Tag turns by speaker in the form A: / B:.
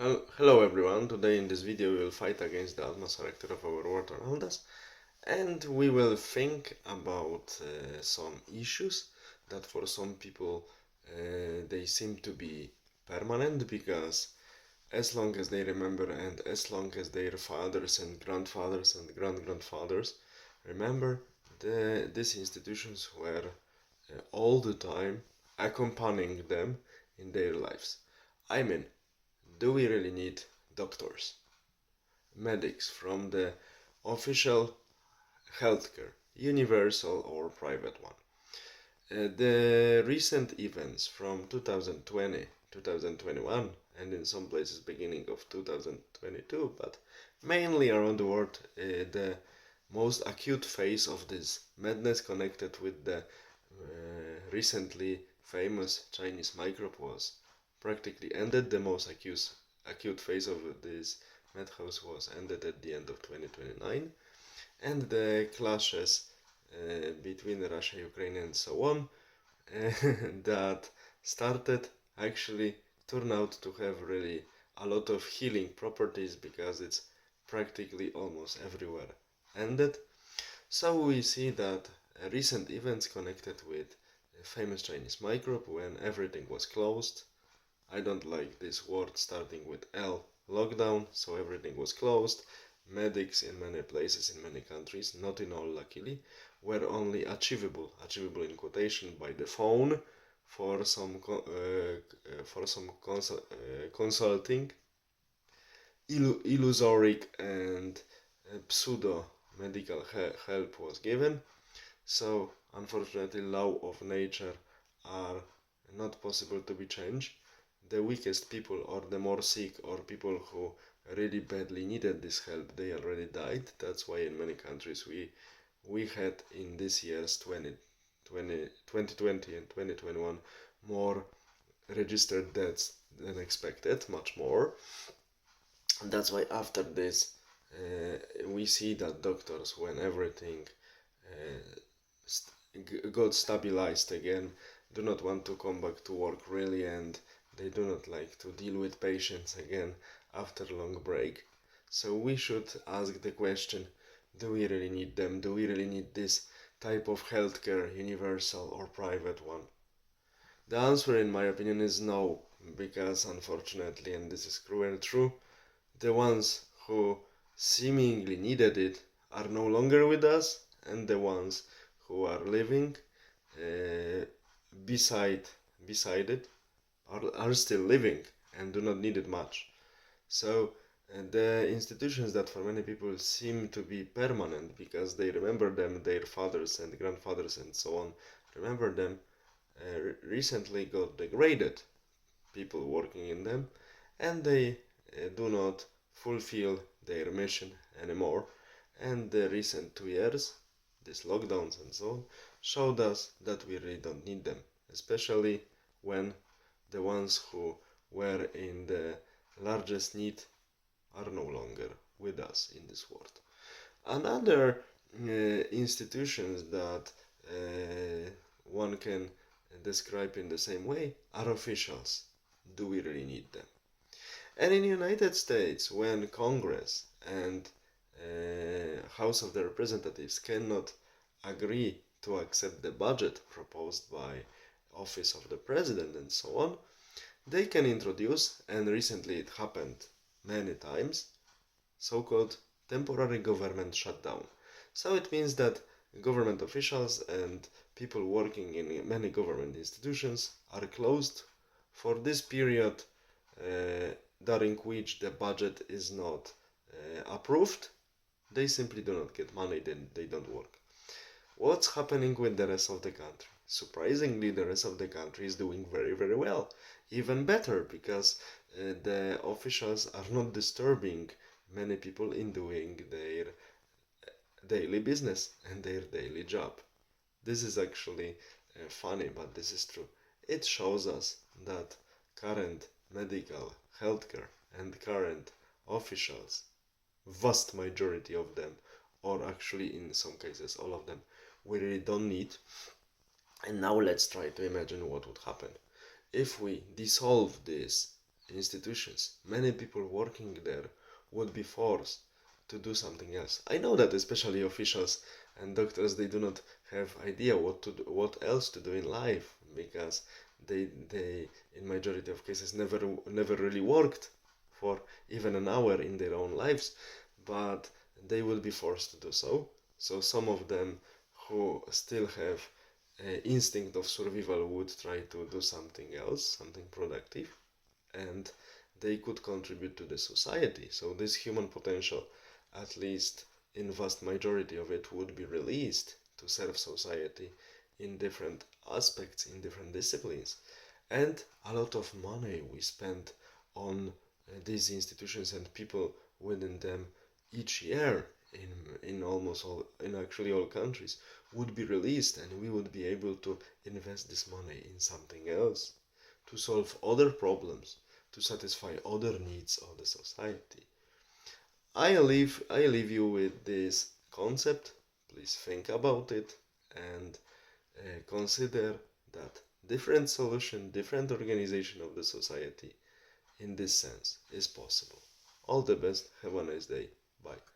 A: Hello everyone, today in this video we will fight against the atmosphere actor of our world around us, and we will think about some issues that for some people they seem to be permanent, because as long as they remember and as long as their fathers and grandfathers and grandfathers remember, these institutions were all the time accompanying them in their lives. I mean, do we really need doctors, medics from the official healthcare, universal or private one? The recent events from 2020, 2021, and in some places beginning of 2022, but mainly around the world, the most acute phase of this madness connected with the recently famous Chinese microbe was practically ended. The most acute phase of this madhouse was ended at the end of 2029, and the clashes between Russia, Ukraine, and so on that started actually turned out to have really a lot of healing properties, because it's practically almost everywhere ended. So we see that recent events connected with a famous Chinese microbe when everything was closed. I don't like this word starting with L, lockdown, so everything was closed. Medics in many places, in many countries, not in all luckily, were only achievable in quotation, by the phone for some consulting. Illusory and pseudo medical help was given. So unfortunately, law of nature are not possible to be changed. The weakest people, or the more sick, or people who really badly needed this help, they already died. That's why in many countries we had in this year's 2020 and 2021 more registered deaths than expected, much more. And that's why after this we see that doctors, when everything got stabilized again, do not want to come back to work really, and they do not like to deal with patients again after a long break. So we should ask the question, do we really need them? Do we really need this type of healthcare, universal or private one? The answer, in my opinion, is no, because unfortunately, and this is cruel true, the ones who seemingly needed it are no longer with us, and the ones who are living uh, beside it are still living and do not need it much. So the institutions that for many people seem to be permanent because they remember them, their fathers and grandfathers and so on remember them, recently got degraded, people working in them, and they do not fulfill their mission anymore. And the recent 2 years, these lockdowns and so on, showed us that we really don't need them, especially when the ones who were in the largest need are no longer with us in this world. Another institutions that one can describe in the same way are officials. Do we really need them? And in the United States, when Congress and House of the Representatives cannot agree to accept the budget proposed by Office of the President and so on, they can introduce, and recently it happened many times, so-called temporary government shutdown. So it means that government officials and people working in many government institutions are closed for this period, during which the budget is not approved. They simply do not get money, then they don't work. What's happening with the rest of the country? Surprisingly, the rest of the country is doing very, very well. Even better, because the officials are not disturbing many people in doing their daily business and their daily job. This is actually funny, but this is true. It shows us that current medical, healthcare, and current officials, vast majority of them, or actually in some cases all of them, we really don't need. And now let's try to imagine what would happen if we dissolve these institutions, many people working there would be forced to do something else. I know that especially officials and doctors, they do not have idea what else to do in life, because they in majority of cases never really worked for even an hour in their own lives, but they will be forced to do so. So some of them who still have instinct of survival would try to do something else, something productive, and they could contribute to the society. So this human potential, at least in vast majority of it, would be released to serve society in different aspects, in different disciplines. And a lot of money we spend on these institutions and people within them each year in almost all, in actually all countries, would be released, and we would be able to invest this money in something else, to solve other problems, to satisfy other needs of the society. I leave you with this concept. Please think about it, and consider that different solution, different organization of the society in this sense is possible. All the best. Have a nice day. Bye.